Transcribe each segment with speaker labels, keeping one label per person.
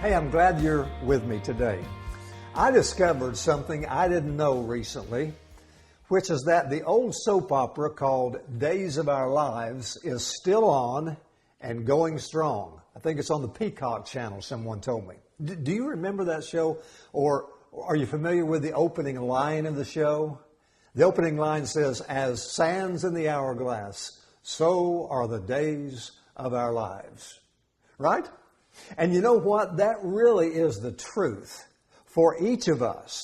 Speaker 1: Hey, I'm glad you're with me today. I discovered something I didn't know recently, which is that the old soap opera called Days of Our Lives is still on and going strong. I think it's on the Peacock channel, someone told me. Do you remember that show? Or are you familiar with the opening line of the show? The opening line says, "As sands in the hourglass, so are the days of our lives." Right? And you know what? That really is the truth for each of us.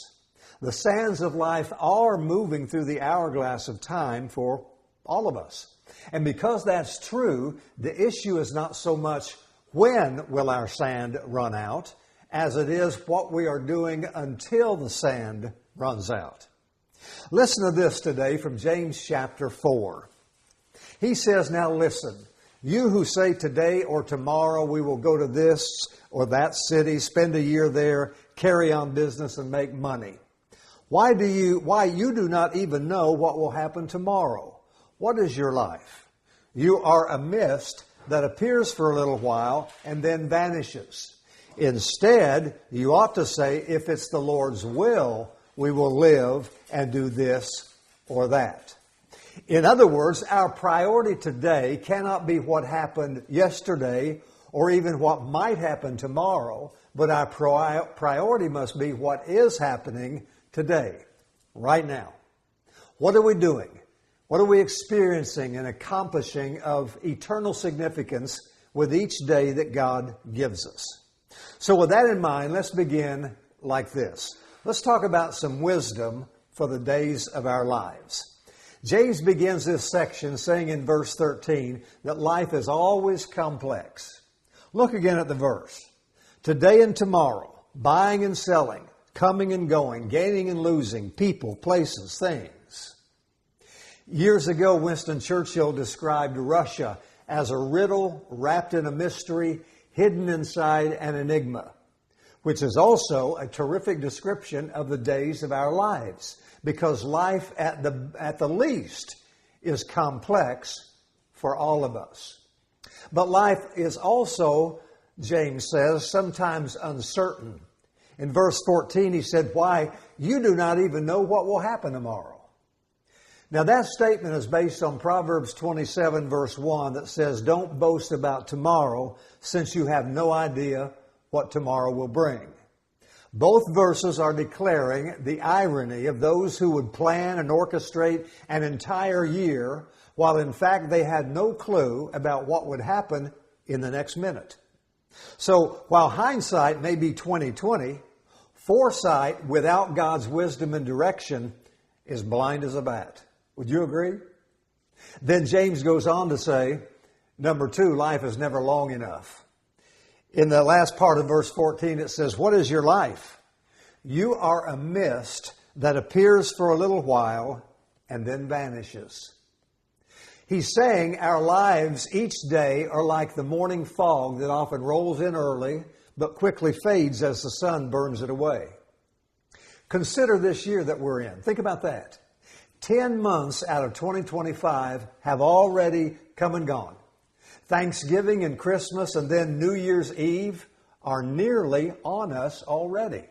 Speaker 1: The sands of life are moving through the hourglass of time for all of us. And because that's true, the issue is not so much when will our sand run out, as it is what we are doing until the sand runs out. Listen to this today from James chapter 4. He says, "Now listen, you who say today or tomorrow we will go to this or that city, spend a year there, carry on business and make money. Why you do not even know what will happen tomorrow? What is your life? You are a mist that appears for a little while and then vanishes. Instead, you ought to say, if it's the Lord's will, we will live and do this or that." In other words, our priority today cannot be what happened yesterday or even what might happen tomorrow, but our priority must be what is happening today, right now. What are we doing? What are we experiencing and accomplishing of eternal significance with each day that God gives us? So with that in mind, let's begin like this. Let's talk about some wisdom for the days of our lives. James begins this section saying in verse 13 that life is always complex. Look again at the verse. Today and tomorrow, buying and selling, coming and going, gaining and losing, people, places, things. Years ago, Winston Churchill described Russia as a riddle wrapped in a mystery, hidden inside an enigma, which is also a terrific description of the days of our lives, because life at the least is complex for all of us. But life is also, James says, sometimes uncertain. In verse 14, he said, "Why, you do not even know what will happen tomorrow." Now that statement is based on Proverbs 27 verse 1 that says, "Don't boast about tomorrow, since you have no idea what tomorrow will bring." Both verses are declaring the irony of those who would plan and orchestrate an entire year, while in fact they had no clue about what would happen in the next minute. So while hindsight may be 20/20, foresight without God's wisdom and direction is blind as a bat. Would you agree? Then James goes on to say, number 2, life is never long enough. In the last part of verse 14, it says, "What is your life? You are a mist that appears for a little while and then vanishes." He's saying our lives each day are like the morning fog that often rolls in early but quickly fades as the sun burns it away. Consider this year that we're in. Think about that. 10 months out of 2025 have already come and gone. Thanksgiving and Christmas and then New Year's Eve are nearly on us already.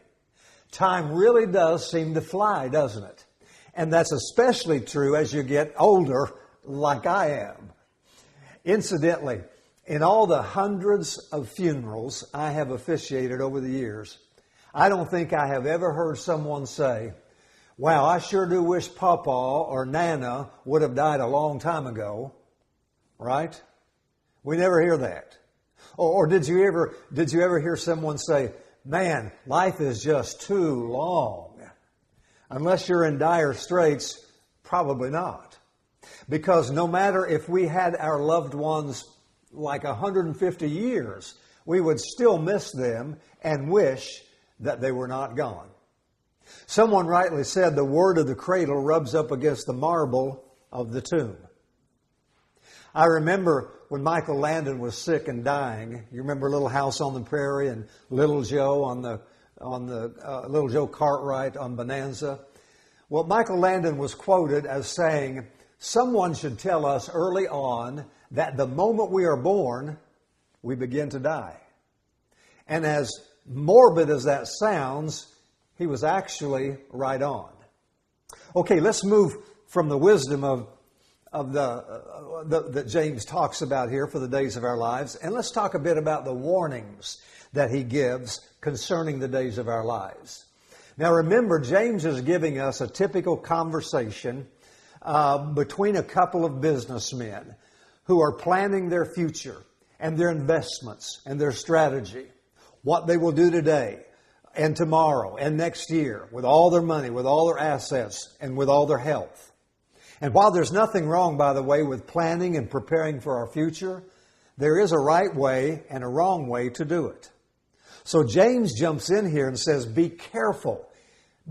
Speaker 1: Time really does seem to fly, doesn't it? And that's especially true as you get older, like I am. Incidentally, in all the hundreds of funerals I have officiated over the years, I don't think I have ever heard someone say, "Wow, I sure do wish Papa or Nana would have died a long time ago." Right? We never hear that. Or did you ever hear someone say, "Man, life is just too long"? Unless you're in dire straits, probably not. Because no matter if we had our loved ones like 150 years, we would still miss them and wish that they were not gone. Someone rightly said the word of the cradle rubs up against the marble of the tomb. I remember when Michael Landon was sick and dying. You remember Little House on the Prairie and Little Joe on the Little Joe Cartwright on Bonanza? Well, Michael Landon was quoted as saying, "Someone should tell us early on that the moment we are born, we begin to die." And as morbid as that sounds, he was actually right on. Okay, let's move from the wisdom that James talks about here for the days of our lives, and let's talk a bit about the warnings that he gives concerning the days of our lives. Now remember, James is giving us a typical conversation between a couple of businessmen who are planning their future and their investments and their strategy, what they will do today and tomorrow and next year with all their money, with all their assets, and with all their health. And while there's nothing wrong, by the way, with planning and preparing for our future, there is a right way and a wrong way to do it. So James jumps in here and says, be careful.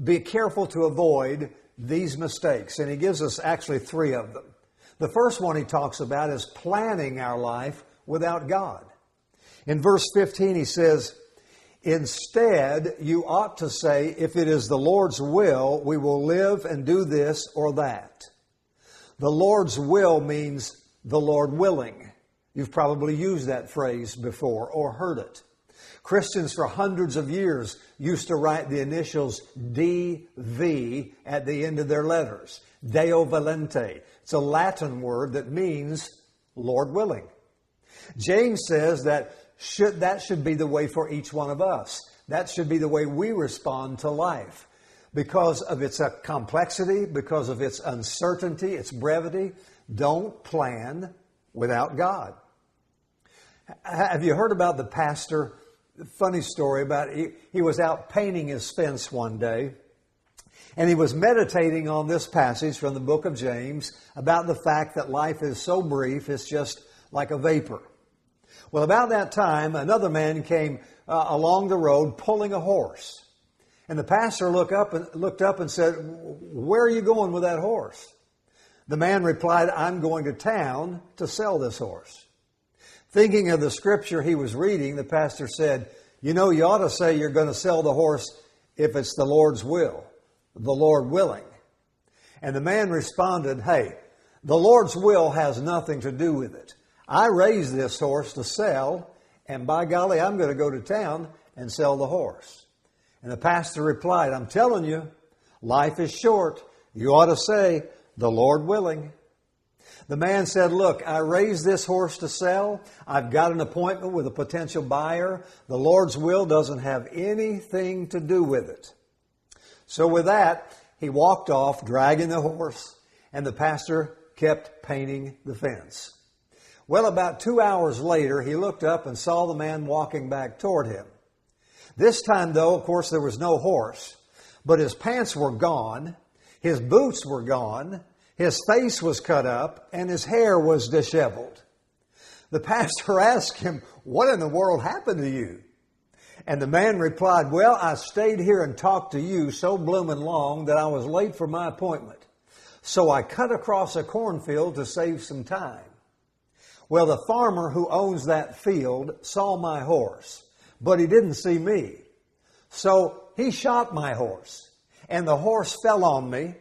Speaker 1: Be careful to avoid these mistakes. And he gives us actually 3 of them. The first one he talks about is planning our life without God. In verse 15 he says, instead, you ought to say, if it is the Lord's will, we will live and do this or that. The Lord's will means the Lord willing. You've probably used that phrase before or heard it. Christians for hundreds of years used to write the initials DV at the end of their letters. Deo volente. It's a Latin word that means Lord willing. James says that should be the way for each one of us. That should be the way we respond to life. Because of its complexity, because of its uncertainty, its brevity, don't plan without God. Have you heard about the pastor? Funny story about he was out painting his fence one day, and he was meditating on this passage from the book of James about the fact that life is so brief, it's just like a vapor. Well, about that time, another man came along the road pulling a horse. And the pastor looked up and said, where are you going with that horse? The man replied, I'm going to town to sell this horse. Thinking of the scripture he was reading, the pastor said, you know, you ought to say you're going to sell the horse if it's the Lord's will, the Lord willing. And the man responded, hey, the Lord's will has nothing to do with it. I raised this horse to sell, and by golly, I'm going to go to town and sell the horse. And the pastor replied, I'm telling you, life is short. You ought to say, the Lord willing. The man said, look, I raised this horse to sell. I've got an appointment with a potential buyer. The Lord's will doesn't have anything to do with it. So with that, he walked off, dragging the horse, and the pastor kept painting the fence. Well, about 2 hours later, he looked up and saw the man walking back toward him. This time, though, of course, there was no horse, but his pants were gone, his boots were gone, his face was cut up, and his hair was disheveled. The pastor asked him, what in the world happened to you? And the man replied, well, I stayed here and talked to you so bloomin' long that I was late for my appointment. So I cut across a cornfield to save some time. Well, the farmer who owns that field saw my horse, but he didn't see me. So he shot my horse, and the horse fell on me.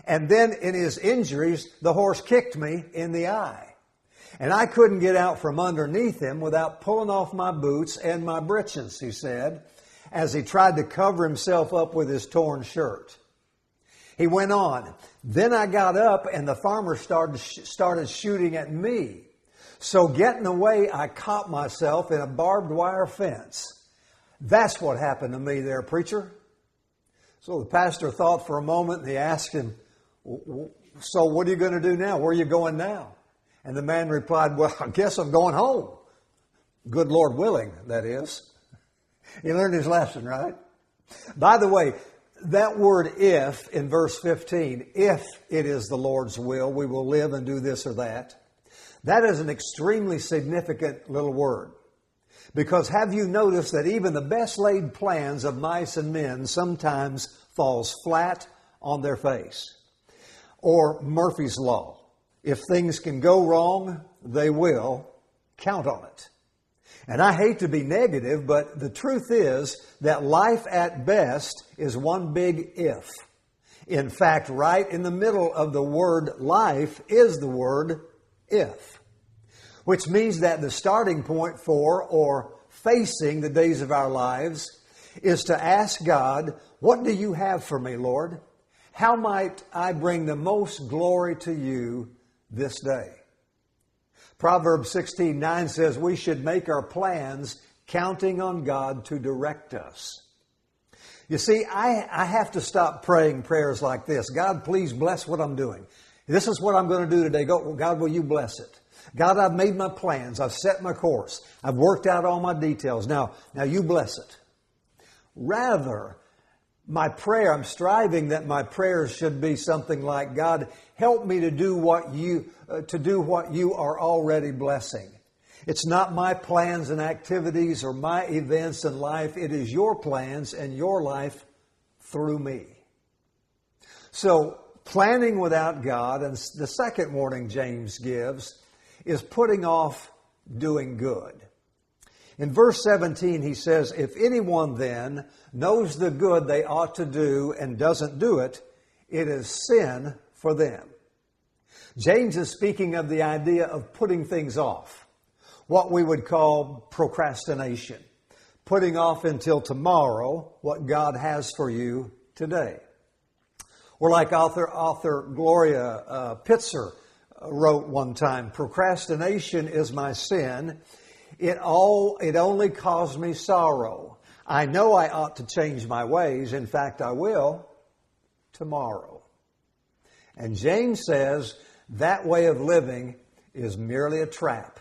Speaker 1: And then in his injuries, the horse kicked me in the eye. And I couldn't get out from underneath him without pulling off my boots and my breeches, he said, as he tried to cover himself up with his torn shirt. He went on, then I got up and the farmer started shooting at me. So getting away, I caught myself in a barbed wire fence. That's what happened to me there, preacher. So the pastor thought for a moment and he asked him, so what are you going to do now? Where are you going now? And the man replied, well, I guess I'm going home. Good Lord willing, that is. He learned his lesson, right? By the way, that word if in verse 15, if it is the Lord's will, we will live and do this or that. That is an extremely significant little word. Because have you noticed that even the best laid plans of mice and men sometimes falls flat on their face? Or Murphy's Law. If things can go wrong, they will. Count on it. And I hate to be negative, but the truth is that life at best is one big if. In fact, right in the middle of the word life is the word if. Which means that the starting point for or facing the days of our lives is to ask God, what do you have for me, Lord? How might I bring the most glory to you this day? Proverbs 16:9 says we should make our plans counting on God to direct us. You see, I have to stop praying prayers like this. God, please bless what I'm doing. This is what I'm going to do today. God, will you bless it? God, I've made my plans. I've set my course. I've worked out all my details. Now you bless it. Rather, my prayer, I'm striving that my prayers should be something like, God, help me to do what you are already blessing. It's not my plans and activities or my events in life. It is your plans and your life through me. So, planning without God, and the second warning James gives, is putting off doing good. In verse 17, he says, if anyone then knows the good they ought to do and doesn't do it, it is sin for them. James is speaking of the idea of putting things off, what we would call procrastination, putting off until tomorrow what God has for you today. Or like author Gloria Pitzer wrote one time, procrastination is my sin. It only caused me sorrow. I know I ought to change my ways. In fact, I will tomorrow. And James says that way of living is merely a trap.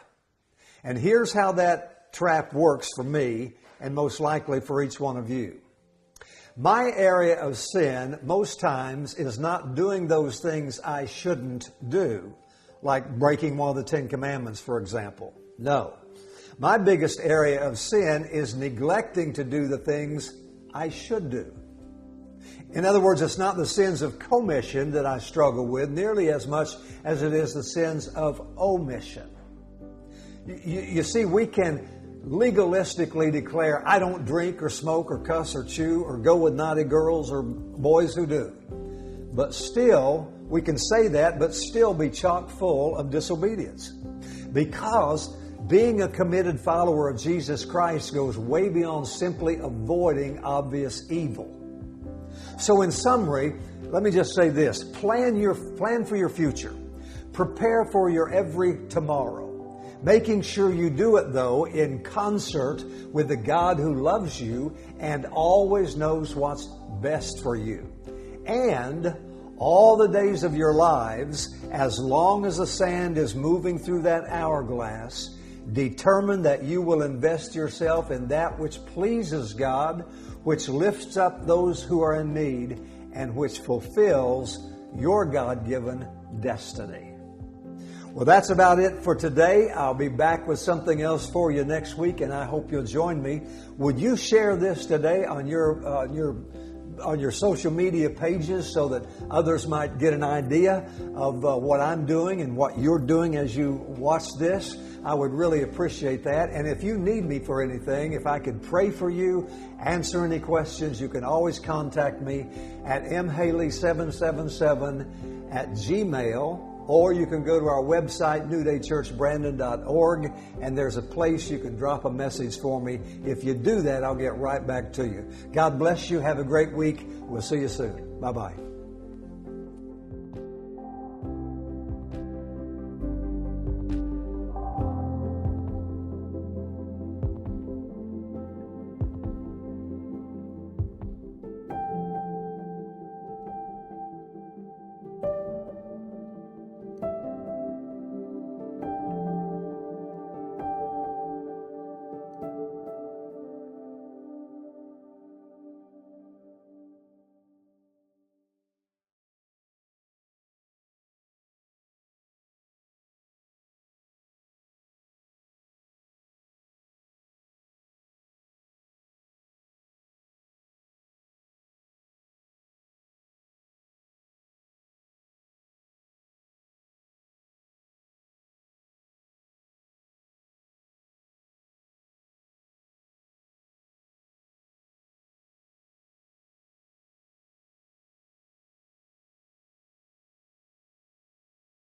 Speaker 1: And here's how that trap works for me and most likely for each one of you. My area of sin most times is not doing those things I shouldn't do, like breaking one of the 10 Commandments, for example. No. My biggest area of sin is neglecting to do the things I should do. In other words, it's not the sins of commission that I struggle with nearly as much as it is the sins of omission. You see, we can legalistically declare, I don't drink or smoke or cuss or chew or go with naughty girls or boys who do. But still, we can say that, but still be chock full of disobedience. Because being a committed follower of Jesus Christ goes way beyond simply avoiding obvious evil. So in summary, let me just say this. Plan for your future. Prepare for your every tomorrow. Making sure you do it, though, in concert with the God who loves you and always knows what's best for you. And all the days of your lives, as long as the sand is moving through that hourglass, determine that you will invest yourself in that which pleases God, which lifts up those who are in need, and which fulfills your God-given destiny. Well, that's about it for today. I'll be back with something else for you next week, and I hope you'll join me. Would you share this today on your social media pages so that others might get an idea of what I'm doing and what you're doing as you watch this? I would really appreciate that. And if you need me for anything, if I could pray for you, answer any questions, you can always contact me at mhaley777@gmail.com. Or you can go to our website, newdaychurchbrandon.org, and there's a place you can drop a message for me. If you do that, I'll get right back to you. God bless you. Have a great week. We'll see you soon. Bye-bye.